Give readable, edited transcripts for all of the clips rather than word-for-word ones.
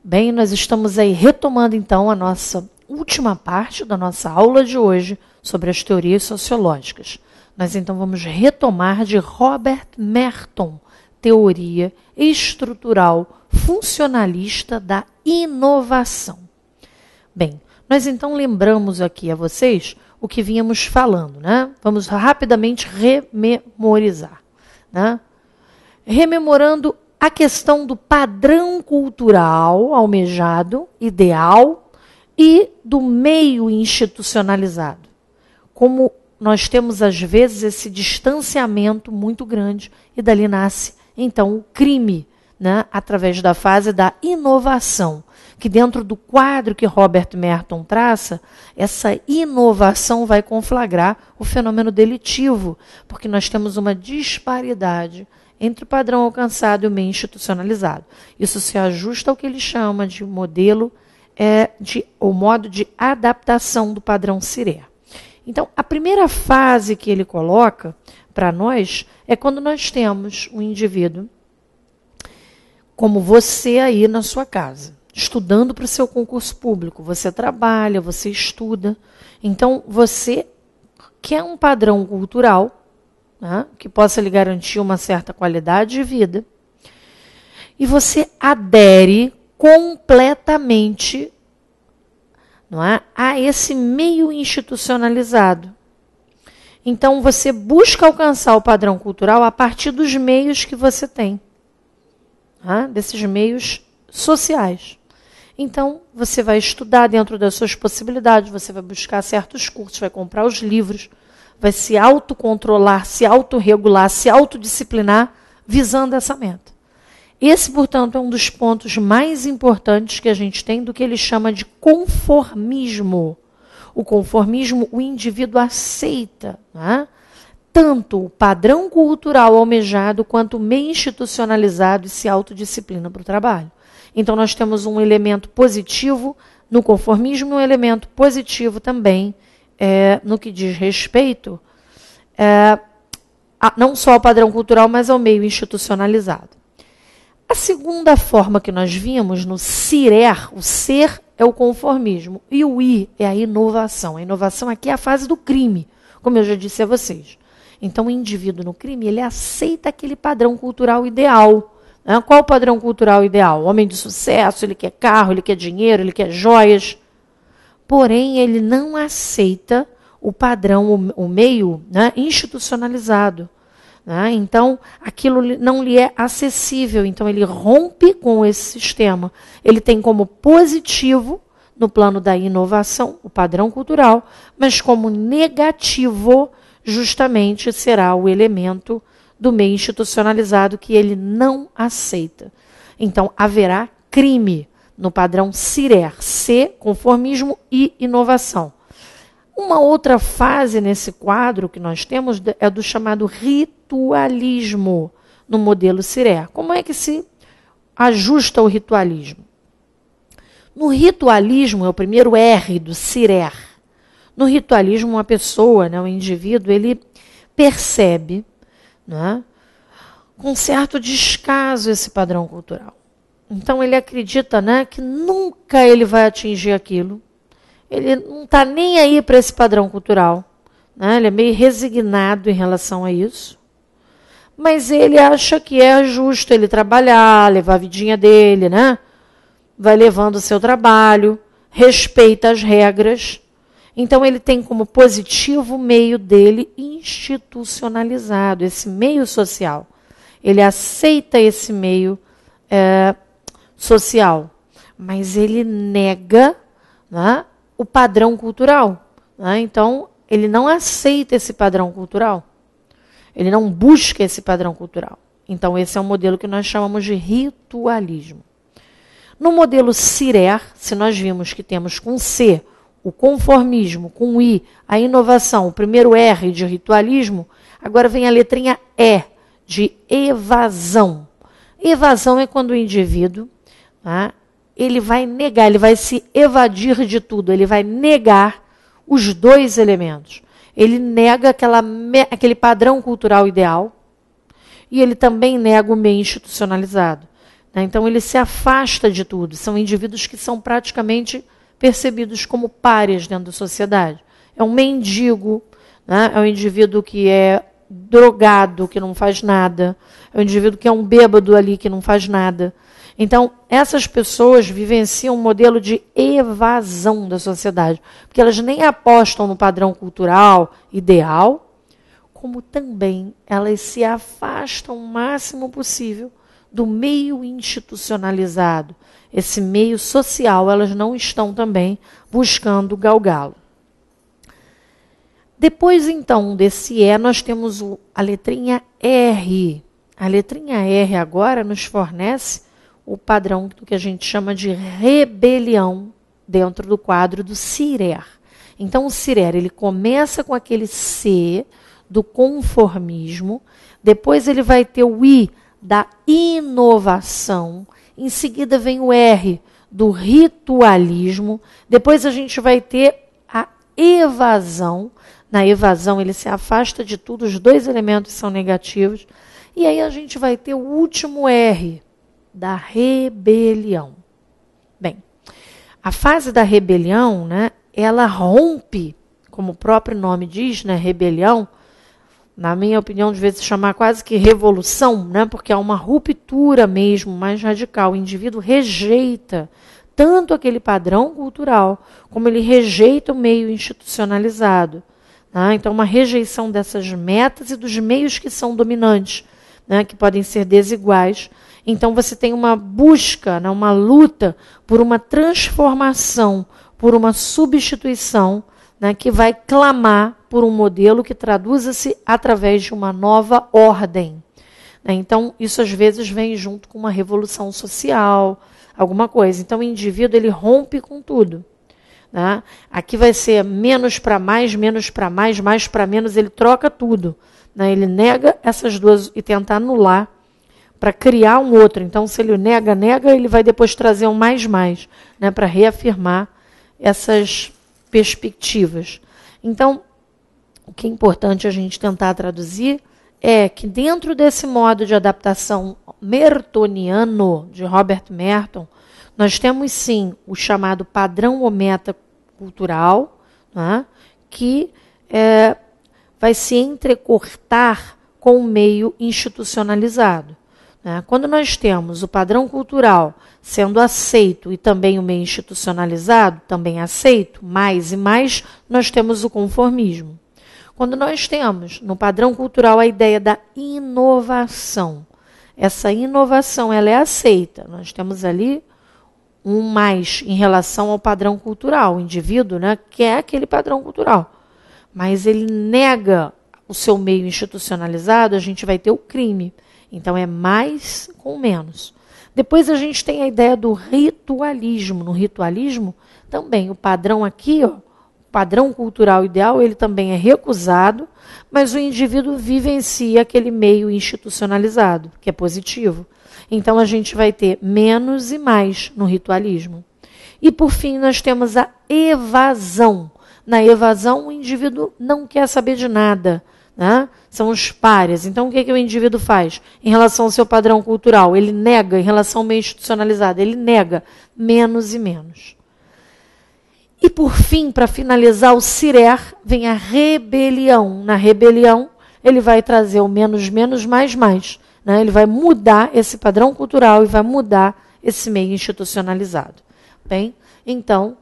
Bem, nós estamos aí retomando então a nossa última parte da nossa aula de hoje sobre as teorias sociológicas. Nós então vamos retomar de Robert Merton, teoria estrutural funcionalista da inovação. Bem, nós então lembramos aqui a vocês o que vínhamos falando, né? Vamos rapidamente rememorizar, né? Rememorando a questão do padrão cultural almejado, ideal, e do meio institucionalizado. Como nós temos, às vezes, esse distanciamento muito grande, e dali nasce, então, o crime, né, através da fase da inovação, que dentro do quadro que Robert Merton traça, essa inovação vai conflagrar o fenômeno delitivo, porque nós temos uma disparidade entre o padrão alcançado e o meio institucionalizado. Isso se ajusta ao que ele chama de modelo, o modo de adaptação do padrão Sirer. Então, a primeira fase que ele coloca para nós é quando nós temos um indivíduo como você aí na sua casa, estudando para o seu concurso público. Você trabalha, você estuda. Então, você quer um padrão cultural, né, que possa lhe garantir uma certa qualidade de vida, e você adere completamente, não é, a esse meio institucionalizado. Então, você busca alcançar o padrão cultural a partir dos meios que você tem, né, desses meios sociais. Então, você vai estudar dentro das suas possibilidades, você vai buscar certos cursos, vai comprar os livros, vai se autocontrolar, se autorregular, se autodisciplinar, visando essa meta. Esse, portanto, é um dos pontos mais importantes que a gente tem do que ele chama de conformismo. O conformismo, o indivíduo aceita, né, tanto o padrão cultural almejado quanto o meio institucionalizado e se autodisciplina para o trabalho. Então, nós temos um elemento positivo no conformismo e um elemento positivo também no que diz respeito não só ao padrão cultural, mas ao meio institucionalizado. A segunda forma que nós vimos no Sirer, o ser é o conformismo e o I é a inovação. A inovação aqui é a fase do crime, como eu já disse a vocês. Então, o indivíduo no crime, ele aceita aquele padrão cultural ideal. Né? Qual o padrão cultural ideal? Homem de sucesso, ele quer carro, ele quer dinheiro, ele quer joias. Porém, ele não aceita o padrão, o meio, né, institucionalizado. Né? Então, aquilo não lhe é acessível. Então, ele rompe com esse sistema. Ele tem como positivo, no plano da inovação, o padrão cultural, mas como negativo, justamente, será o elemento do meio institucionalizado que ele não aceita. Então, haverá crime no padrão Sirer, C, conformismo e inovação. Uma outra fase nesse quadro que nós temos é do chamado ritualismo no modelo Sirer. Como é que se ajusta o ritualismo? No ritualismo, é o primeiro R do Sirer. No ritualismo, uma pessoa, né, um indivíduo, ele percebe, né, com certo descaso esse padrão cultural. Então, ele acredita, né, que nunca ele vai atingir aquilo. Ele não está nem aí para esse padrão cultural. Né? Ele é meio resignado em relação a isso. Mas ele acha que é justo ele trabalhar, levar a vidinha dele, né? Vai levando o seu trabalho, respeita as regras. Então, ele tem como positivo o meio dele institucionalizado, esse meio social. Ele aceita esse meio social, mas ele nega, né, o padrão cultural. Né? Então, ele não aceita esse padrão cultural. Ele não busca esse padrão cultural. Então, esse é um modelo que nós chamamos de ritualismo. No modelo Sirer, se nós vimos que temos com C o conformismo, com I a inovação, o primeiro R de ritualismo, agora vem a letrinha E de evasão. Evasão é quando o indivíduo, tá, ele vai negar, ele vai se evadir de tudo, ele vai negar os dois elementos. Ele nega aquele padrão cultural ideal e ele também nega o meio institucionalizado. né? Então ele se afasta de tudo. São indivíduos que são praticamente percebidos como párias dentro da sociedade. É um mendigo, né? É um indivíduo que é drogado, que não faz nada. É um indivíduo que é um bêbado ali, que não faz nada. Então, essas pessoas vivenciam um modelo de evasão da sociedade, porque elas nem apostam no padrão cultural ideal, como também elas se afastam o máximo possível do meio institucionalizado. Esse meio social, elas não estão também buscando galgá-lo. Depois, então, desse E, nós temos a letrinha R. A letrinha R agora nos fornece o padrão do que a gente chama de rebelião dentro do quadro do Cirer. Então, o Cirer, ele começa com aquele C do conformismo, depois ele vai ter o I da inovação, em seguida vem o R do ritualismo, depois a gente vai ter a evasão. Na evasão, ele se afasta de tudo, os dois elementos são negativos, e aí a gente vai ter o último R, da rebelião. Bem, a fase da rebelião, né, ela rompe, como o próprio nome diz, né, rebelião, na minha opinião, de vezes chamar quase que revolução, né, porque é uma ruptura mesmo, mais radical. O indivíduo rejeita tanto aquele padrão cultural, como ele rejeita o meio institucionalizado. Né? Então, uma rejeição dessas metas e dos meios que são dominantes, né, que podem ser desiguais. Então, você tem uma busca, né, uma luta por uma transformação, por uma substituição, né, que vai clamar por um modelo que traduza-se através de uma nova ordem. Né? Então, isso às vezes vem junto com uma revolução social, alguma coisa. Então, o indivíduo ele rompe com tudo. Né? Aqui vai ser menos para mais para menos, ele troca tudo. Né? Ele nega essas duas e tenta anular para criar um outro. Então, se ele nega, ele vai depois trazer um mais, né? Para reafirmar essas perspectivas. Então, o que é importante a gente tentar traduzir é que dentro desse modo de adaptação mertoniano, de Robert Merton, nós temos sim o chamado padrão ou meta cultural, né, que vai se entrecortar com o meio institucionalizado. Né? Quando nós temos o padrão cultural sendo aceito e também o meio institucionalizado, também aceito, mais e mais, nós temos o conformismo. Quando nós temos no padrão cultural a ideia da inovação, essa inovação ela é aceita. Nós temos ali um mais em relação ao padrão cultural. O indivíduo, né, quer aquele padrão cultural, mas ele nega o seu meio institucionalizado, a gente vai ter o crime. Então, é mais com menos. Depois a gente tem a ideia do ritualismo. No ritualismo, também, o padrão aqui, ó, o padrão cultural ideal, ele também é recusado, mas o indivíduo vivencia aquele meio institucionalizado, que é positivo. Então, a gente vai ter menos e mais no ritualismo. E, por fim, nós temos a evasão. Na evasão, o indivíduo não quer saber de nada. Né? São os párias. Então, o que o indivíduo faz em relação ao seu padrão cultural? Ele nega, em relação ao meio institucionalizado, ele nega menos e menos. E, por fim, para finalizar, o Cirer vem a rebelião. Na rebelião, ele vai trazer o menos, mais. Né? Ele vai mudar esse padrão cultural e vai mudar esse meio institucionalizado. Bem, então,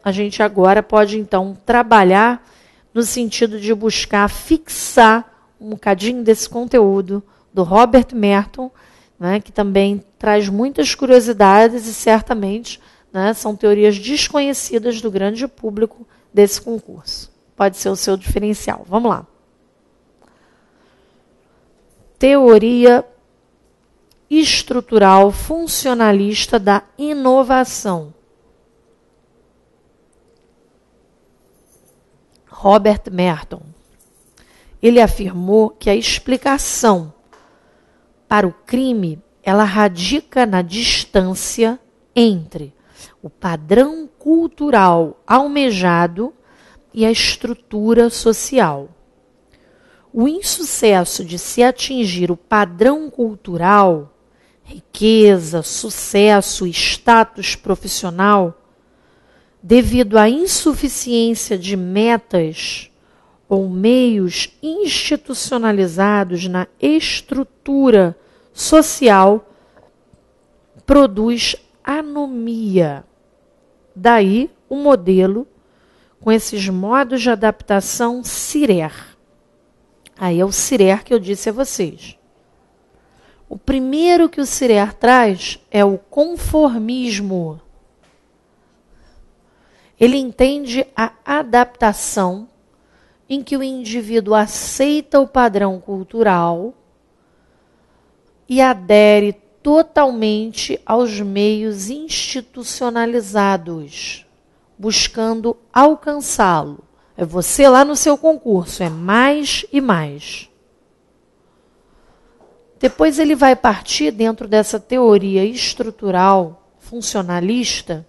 a gente agora pode, então, trabalhar no sentido de buscar fixar um bocadinho desse conteúdo do Robert Merton, né, que também traz muitas curiosidades e certamente, né, são teorias desconhecidas do grande público desse concurso. Pode ser o seu diferencial. Vamos lá. Teoria estrutural funcionalista da inovação. Robert Merton. Ele afirmou que a explicação para o crime, ela radica na distância entre o padrão cultural almejado e a estrutura social. O insucesso de se atingir o padrão cultural riqueza, sucesso, status profissional, devido à insuficiência de metas ou meios institucionalizados na estrutura social, produz anomia. Daí o modelo com esses modos de adaptação CIRER. Aí é o CIRER que eu disse a vocês. O primeiro que o CIRER traz é o conformismo. Ele entende a adaptação em que o indivíduo aceita o padrão cultural e adere totalmente aos meios institucionalizados, buscando alcançá-lo. É você lá no seu concurso, é mais e mais. Depois ele vai partir dentro dessa teoria estrutural, funcionalista,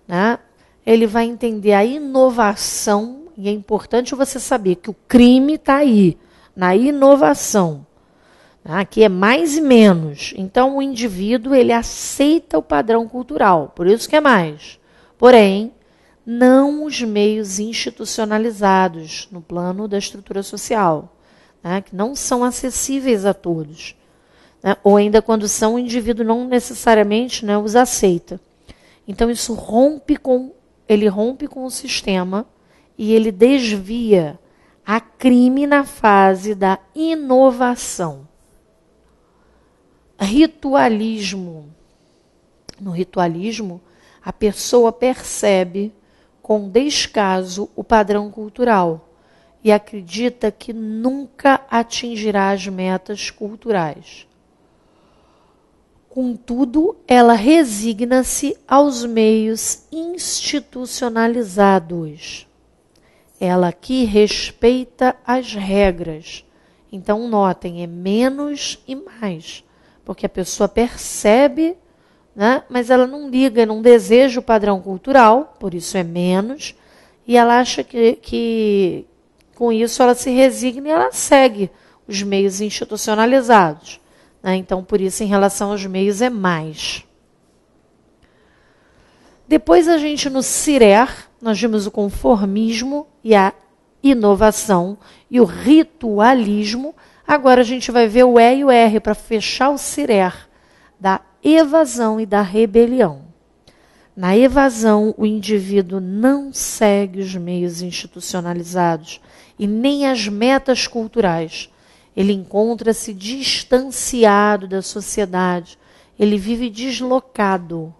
né? Ele vai entender a inovação, e é importante você saber que o crime está aí, na inovação. Aqui é mais e menos. Então, o indivíduo, ele aceita o padrão cultural, por isso que é mais. Porém, não os meios institucionalizados no plano da estrutura social, né, que não são acessíveis a todos. Né, ou ainda quando são, o indivíduo não necessariamente, né, os aceita. Então, isso rompe com o sistema e ele desvia a crime na fase da inovação. Ritualismo. No ritualismo, a pessoa percebe com descaso o padrão cultural e acredita que nunca atingirá as metas culturais. Contudo, ela resigna-se aos meios institucionalizados. Ela aqui respeita as regras. Então, notem, é menos e mais. Porque a pessoa percebe, né, mas ela não liga, não deseja o padrão cultural, por isso é menos, e ela acha que com isso ela se resigna e ela segue os meios institucionalizados. Né? Então, por isso, em relação aos meios, é mais. Depois, a gente, no CIRER, nós vimos o conformismo e a inovação e o ritualismo. Agora a gente vai ver o E e o R para fechar o CIRER da evasão e da rebelião. Na evasão, o indivíduo não segue os meios institucionalizados e nem as metas culturais. Ele encontra-se distanciado da sociedade, ele vive deslocado.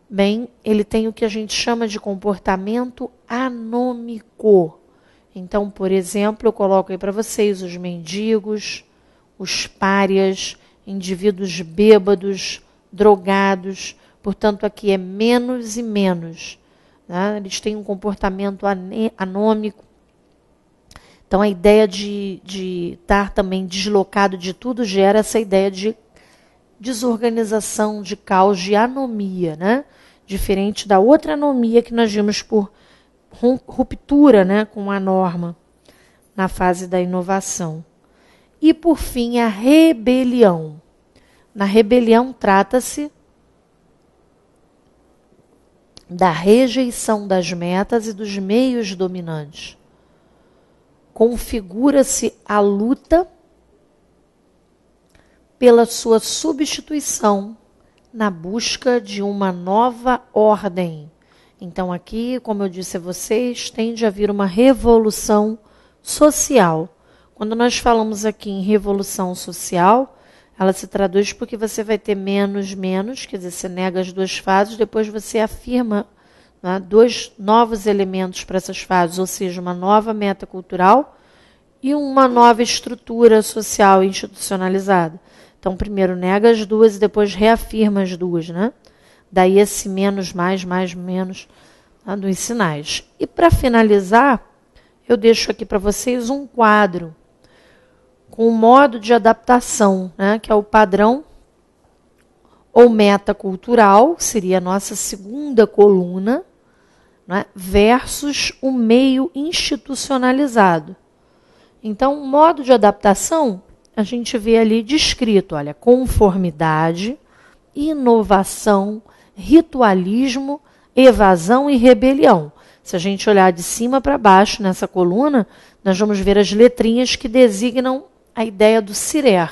Bem, ele tem o que a gente chama de comportamento anômico. Então, por exemplo, eu coloco aí para vocês os mendigos, os párias, indivíduos bêbados, drogados. Portanto, aqui é menos e menos. Né? Eles têm um comportamento anômico. Então, a ideia de estar também deslocado de tudo gera essa ideia de desorganização, de caos, de anomia, né? Diferente da outra anomia que nós vimos por ruptura, né, com a norma na fase da inovação. E, por fim, a rebelião. Na rebelião, trata-se da rejeição das metas e dos meios dominantes. Configura-se a luta pela sua substituição na busca de uma nova ordem. Então aqui, como eu disse a vocês, tende a vir uma revolução social. Quando nós falamos aqui em revolução social, ela se traduz porque você vai ter menos, quer dizer, você nega as duas fases, depois você afirma, né, dois novos elementos para essas fases, ou seja, uma nova meta cultural e uma nova estrutura social institucionalizada. Então, primeiro nega as duas e depois reafirma as duas, né? Daí esse menos, mais, menos, tá, dos sinais. E para finalizar, eu deixo aqui para vocês um quadro com o modo de adaptação, né, que é o padrão ou meta cultural, seria a nossa segunda coluna, né, versus o meio institucionalizado. Então, o modo de adaptação a gente vê ali descrito, olha, conformidade, inovação, ritualismo, evasão e rebelião. Se a gente olhar de cima para baixo nessa coluna, nós vamos ver as letrinhas que designam a ideia do CIRER.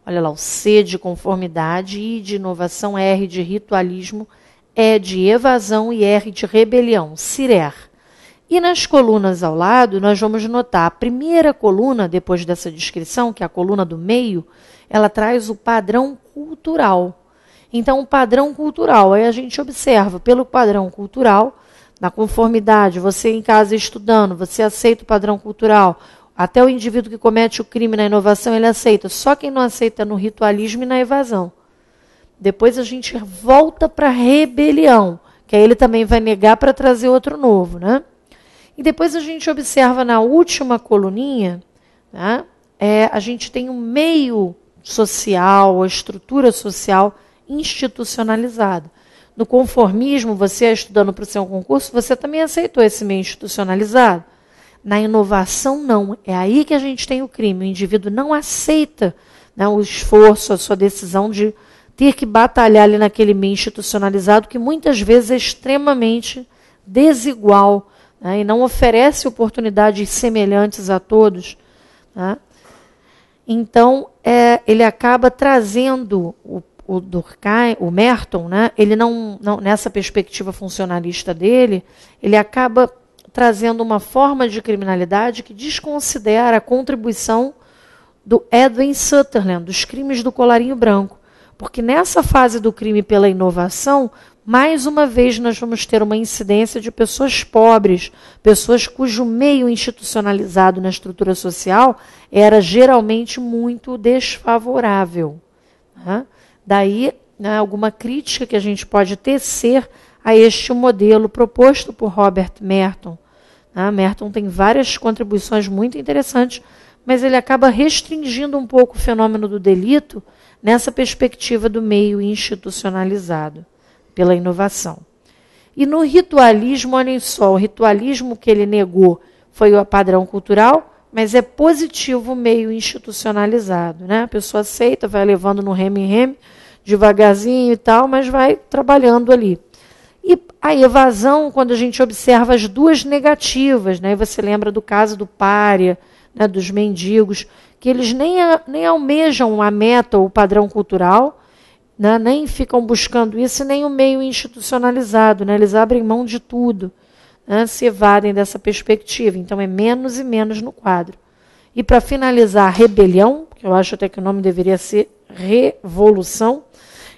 Olha lá, o C de conformidade, I de inovação, R de ritualismo, E de evasão e R de rebelião, CIRER. E nas colunas ao lado, nós vamos notar a primeira coluna, depois dessa descrição, que é a coluna do meio, ela traz o padrão cultural. Então, o padrão cultural, aí a gente observa pelo padrão cultural, na conformidade, você em casa estudando, você aceita o padrão cultural, até o indivíduo que comete o crime na inovação, ele aceita. Só quem não aceita no ritualismo e na evasão. Depois a gente volta para a rebelião, que aí ele também vai negar para trazer outro novo, né? E depois a gente observa na última coluninha, né, a gente tem um meio social, a estrutura social institucionalizada. No conformismo, você estudando para o seu concurso, você também aceitou esse meio institucionalizado. Na inovação, não. É aí que a gente tem o crime. O indivíduo não aceita, né, o esforço, a sua decisão de ter que batalhar ali naquele meio institucionalizado, que muitas vezes é extremamente desigual, né, e não oferece oportunidades semelhantes a todos. Né? Então, ele acaba trazendo o Durkheim, o Merton, né, ele não, nessa perspectiva funcionalista dele, ele acaba trazendo uma forma de criminalidade que desconsidera a contribuição do Edwin Sutherland, dos crimes do colarinho branco. Porque nessa fase do crime pela inovação, mais uma vez nós vamos ter uma incidência de pessoas pobres, pessoas cujo meio institucionalizado na estrutura social era geralmente muito desfavorável. Né? Daí, né, alguma crítica que a gente pode tecer a este modelo proposto por Robert Merton. Merton tem várias contribuições muito interessantes, mas ele acaba restringindo um pouco o fenômeno do delito nessa perspectiva do meio institucionalizado pela inovação. E no ritualismo, olhem só, o ritualismo que ele negou foi o padrão cultural, mas é positivo o meio institucionalizado. Né? A pessoa aceita, vai levando no reme-reme, devagarzinho e tal, mas vai trabalhando ali. E a evasão, quando a gente observa as duas negativas, né? Você lembra do caso do pária, né? Dos mendigos, que eles nem almejam a meta ou o padrão cultural, né? Nem ficam buscando isso, nem o meio institucionalizado. Né? Eles abrem mão de tudo, né? Se evadem dessa perspectiva. Então, é menos e menos no quadro. E para finalizar, a rebelião, que eu acho até que o nome deveria ser revolução,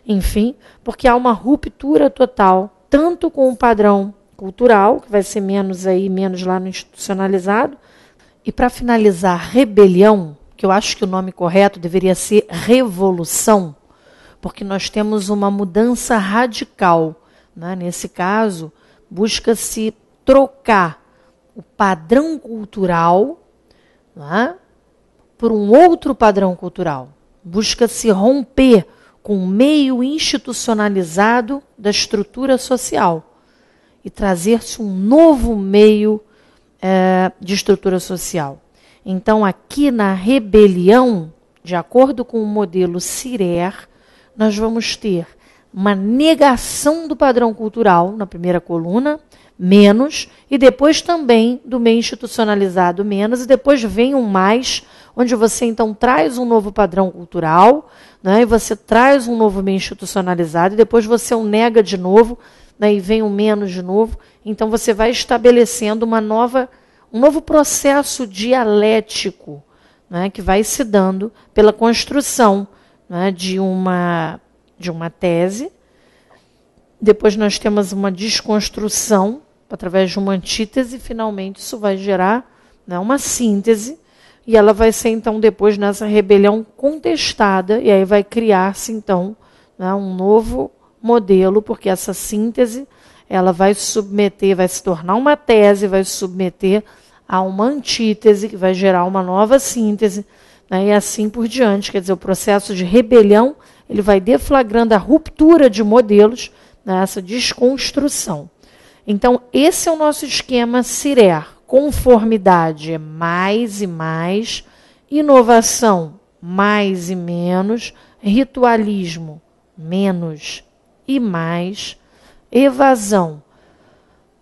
enfim, porque há uma ruptura total, tanto com o padrão cultural, que vai ser menos lá no institucionalizado, e para finalizar, rebelião, que eu acho que o nome correto deveria ser revolução, porque nós temos uma mudança radical. Né? Nesse caso, busca-se trocar o padrão cultural, né, por um outro padrão cultural. Busca-se romper com o meio institucionalizado da estrutura social e trazer-se um novo meio de estrutura social. Então, aqui na rebelião, de acordo com o modelo CIRER, nós vamos ter uma negação do padrão cultural na primeira coluna, menos, e depois também do meio institucionalizado, menos, e depois vem um mais, onde você então traz um novo padrão cultural, né, e você traz um novo meio institucionalizado, e depois você o nega de novo, né, e vem um menos de novo. Então você vai estabelecendo um novo processo dialético, né, que vai se dando pela construção, né, de uma tese. Depois nós temos uma desconstrução através de uma antítese, finalmente isso vai gerar, né, uma síntese, e ela vai ser, então, depois nessa rebelião contestada, e aí vai criar-se, então, né, um novo modelo, porque essa síntese ela vai submeter, vai se tornar uma tese, vai se submeter a uma antítese, que vai gerar uma nova síntese, né, e assim por diante. Quer dizer, o processo de rebelião ele vai deflagrando a ruptura de modelos, né, essa desconstrução. Então, esse é o nosso esquema CIRER. Conformidade é mais e mais, inovação mais e menos, ritualismo, menos e mais, evasão,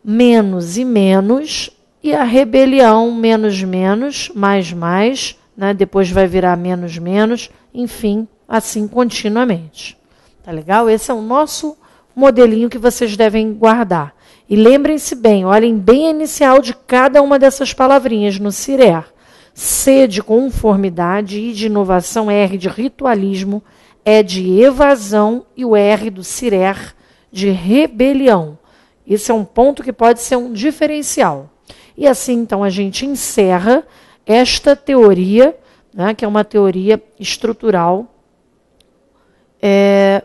menos e menos, e a rebelião, menos, menos, mais, né? Depois vai virar menos, menos, enfim, assim continuamente. Tá legal? Esse é o nosso modelinho que vocês devem guardar. E lembrem-se bem, olhem bem a inicial de cada uma dessas palavrinhas no CIRER. C de conformidade, I de inovação, R de ritualismo, E de evasão e o R do CIRER de rebelião. Esse é um ponto que pode ser um diferencial. E assim, então, a gente encerra esta teoria, né, que é uma teoria estrutural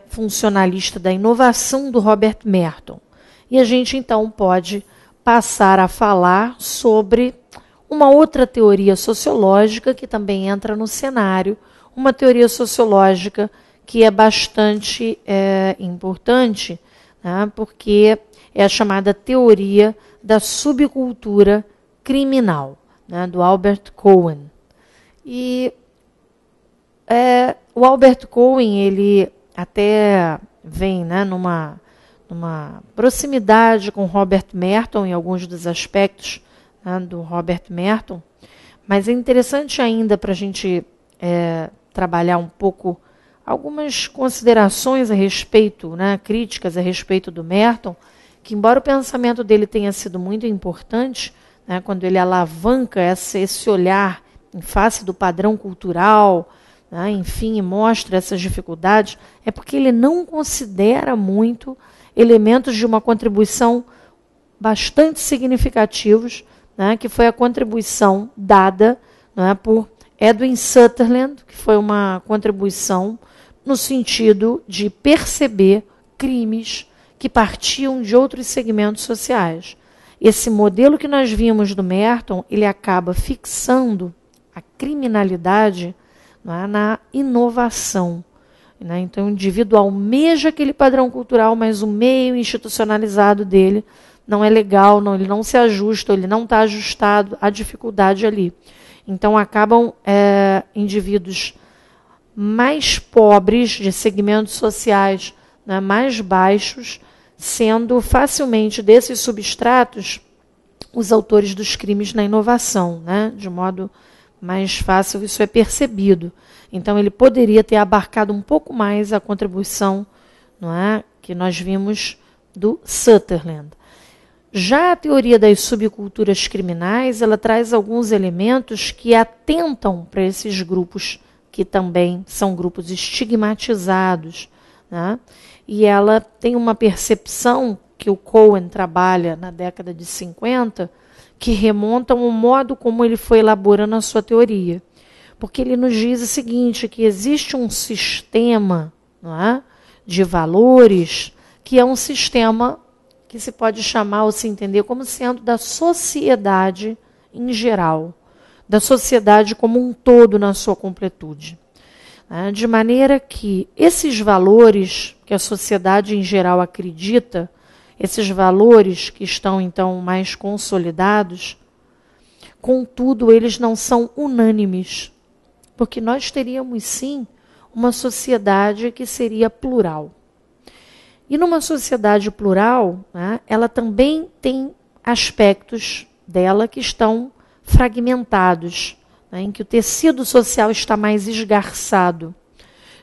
funcionalista da inovação do Robert Merton. E a gente, então, pode passar a falar sobre uma outra teoria sociológica que também entra no cenário, uma teoria sociológica que é bastante importante, né, porque é a chamada teoria da subcultura criminal, né, do Albert Cohen. E o Albert Cohen, ele até vem, né, numa proximidade com Robert Merton em alguns dos aspectos, né, do Robert Merton, mas é interessante ainda para a gente trabalhar um pouco algumas considerações a respeito, né, críticas a respeito do Merton, que embora o pensamento dele tenha sido muito importante, né, quando ele alavanca esse olhar em face do padrão cultural, né, enfim, e mostra essas dificuldades, é porque ele não considera muito elementos de uma contribuição bastante significativos, né, que foi a contribuição dada, né, por Edwin Sutherland, que foi uma contribuição no sentido de perceber crimes que partiam de outros segmentos sociais. Esse modelo que nós vimos do Merton, ele acaba fixando a criminalidade, não é, na inovação. Né? Então, o indivíduo almeja aquele padrão cultural, mas o meio institucionalizado dele não é legal, ele não se ajusta, ele não está ajustado à dificuldade ali. Então, acabam indivíduos mais pobres, de segmentos sociais, né, mais baixos, sendo facilmente desses substratos os autores dos crimes na inovação, né? De modo mais fácil isso é percebido. Então ele poderia ter abarcado um pouco mais a contribuição, não é, que nós vimos do Sutherland. Já a teoria das subculturas criminais, ela traz alguns elementos que atentam para esses grupos que também são grupos estigmatizados, né? E ela tem uma percepção que o Cohen trabalha na década de 50, que remonta ao modo como ele foi elaborando a sua teoria. Porque ele nos diz o seguinte, que existe um sistema, não é, de valores, que é um sistema que se pode chamar ou se entender como sendo da sociedade em geral, da sociedade como um todo na sua completude. De maneira que esses valores que a sociedade em geral acredita, esses valores que estão então mais consolidados, contudo, eles não são unânimes, porque nós teríamos sim uma sociedade que seria plural. E numa sociedade plural, né, ela também tem aspectos dela que estão fragmentados, né, em que o tecido social está mais esgarçado,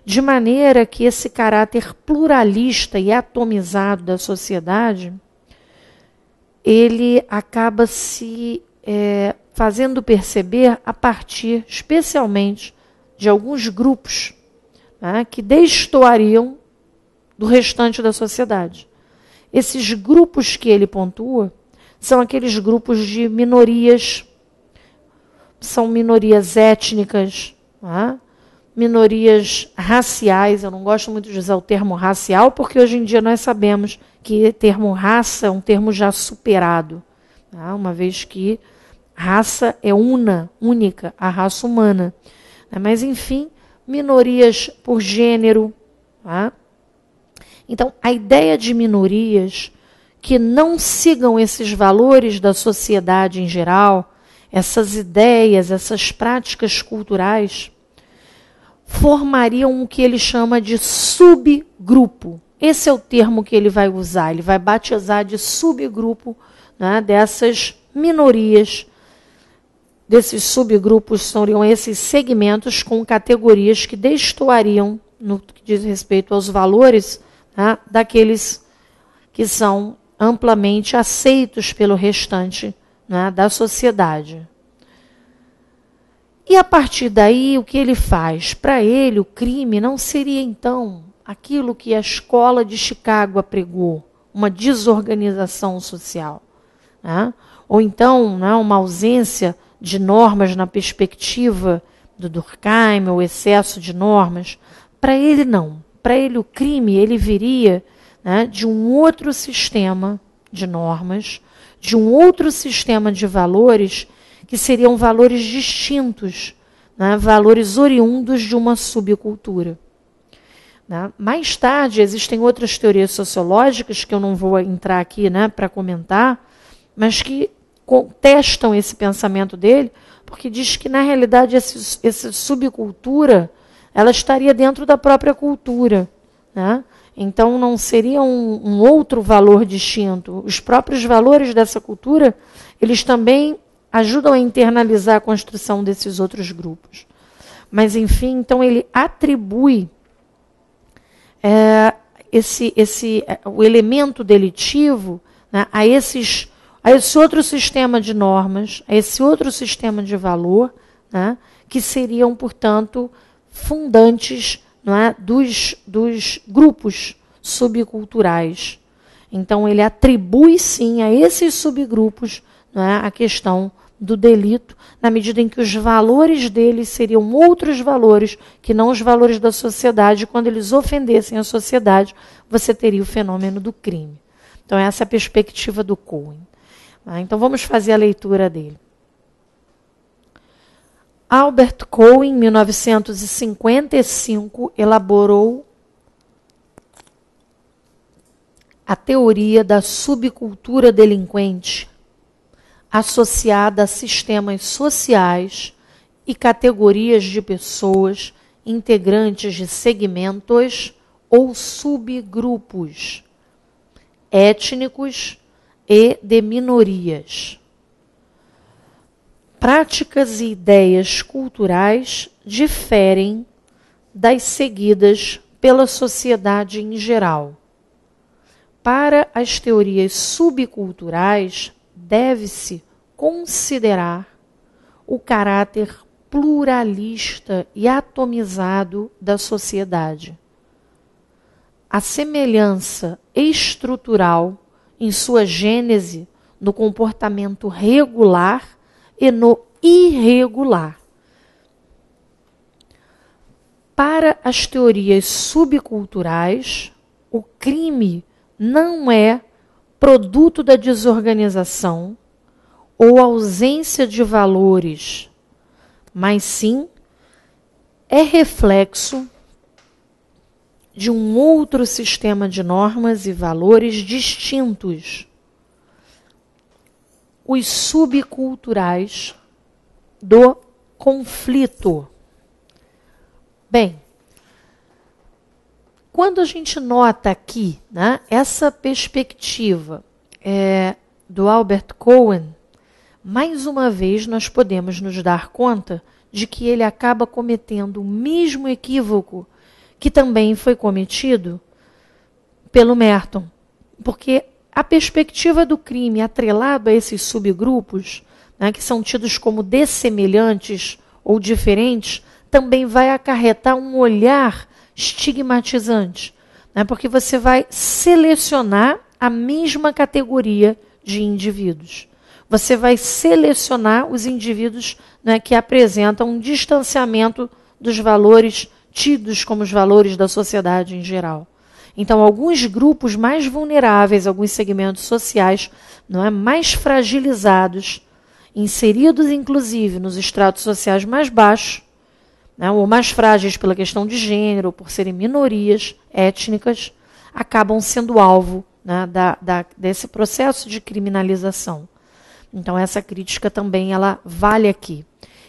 de maneira que esse caráter pluralista e atomizado da sociedade, ele acaba se fazendo perceber a partir, especialmente, de alguns grupos, né, que destoariam do restante da sociedade. Esses grupos que ele pontua são aqueles grupos de minorias, são minorias étnicas, né, minorias raciais. Eu não gosto muito de usar o termo racial, porque hoje em dia nós sabemos que o termo raça é um termo já superado, tá? Uma vez que raça é única, a raça humana. Mas, enfim, minorias por gênero. Tá? Então, a ideia de minorias que não sigam esses valores da sociedade em geral, essas ideias, essas práticas culturais, formariam o que ele chama de subgrupo. Esse é o termo que ele vai usar, ele vai batizar de subgrupo, né, dessas minorias. Desses subgrupos seriam esses segmentos com categorias que destoariam no que diz respeito aos valores, né, daqueles que são amplamente aceitos pelo restante, né, da sociedade. E a partir daí, o que ele faz? Para ele, o crime não seria, então, aquilo que a escola de Chicago apregou, uma desorganização social, né? Ou então, né, uma ausência de normas na perspectiva do Durkheim, o excesso de normas. Para ele, não. Para ele, o crime ele viria, né, de um outro sistema de normas, de um outro sistema de valores, que seriam valores distintos, né, valores oriundos de uma subcultura. Né? Mais tarde, existem outras teorias sociológicas, que eu não vou entrar aqui, né, para comentar, mas que contestam esse pensamento dele, porque diz que, na realidade, essa subcultura ela estaria dentro da própria cultura. Né? Então, não seria um outro valor distinto. Os próprios valores dessa cultura, eles também ajudam a internalizar a construção desses outros grupos. Mas, enfim, então ele atribui o elemento delitivo, né, a esse outro sistema de normas, a esse outro sistema de valor, né, que seriam, portanto, fundantes, não é, dos grupos subculturais. Então, ele atribui, sim, a esses subgrupos, não é, a questão do delito, na medida em que os valores deles seriam outros valores que não os valores da sociedade. Quando eles ofendessem a sociedade, você teria o fenômeno do crime. Então, essa é a perspectiva do Cohen. Então, vamos fazer a leitura dele. Albert Cohen, em 1955, elaborou a teoria da subcultura delinquente, associada a sistemas sociais e categorias de pessoas integrantes de segmentos ou subgrupos étnicos e de minorias. Práticas e ideias culturais diferem das seguidas pela sociedade em geral. Para as teorias subculturais, deve-se considerar o caráter pluralista e atomizado da sociedade. A semelhança estrutural em sua gênese no comportamento regular e no irregular. Para as teorias subculturais, o crime não é produto da desorganização ou ausência de valores, mas sim é reflexo de um outro sistema de normas e valores distintos. Os subculturais do conflito. Bem, quando a gente nota aqui, né, essa perspectiva do Albert Cohen, mais uma vez nós podemos nos dar conta de que ele acaba cometendo o mesmo equívoco que também foi cometido pelo Merton. Porque a perspectiva do crime atrelado a esses subgrupos, né, que são tidos como dessemelhantes ou diferentes, também vai acarretar um olhar estigmatizante, né, porque você vai selecionar a mesma categoria de indivíduos. Você vai selecionar os indivíduos, né, que apresentam um distanciamento dos valores tidos como os valores da sociedade em geral. Então, alguns grupos mais vulneráveis, alguns segmentos sociais, não é, mais fragilizados, inseridos inclusive nos estratos sociais mais baixos, né, ou mais frágeis pela questão de gênero, por serem minorias étnicas, acabam sendo alvo, né, desse processo de criminalização. Então, essa crítica também ela vale aqui.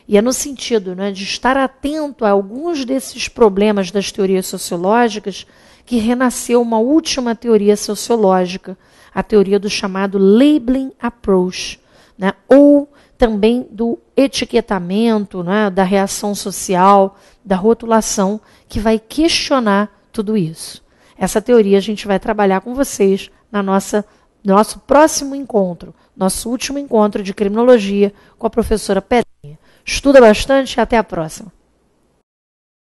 E é no sentido, né, de estar atento a alguns desses problemas das teorias sociológicas que renasceu uma última teoria sociológica, a teoria do chamado labeling approach, né, ou também do etiquetamento, né, da reação social, da rotulação, que vai questionar tudo isso. Essa teoria a gente vai trabalhar com vocês na nosso próximo encontro, nosso último encontro de criminologia com a professora Pedrinha. Estuda bastante e até a próxima.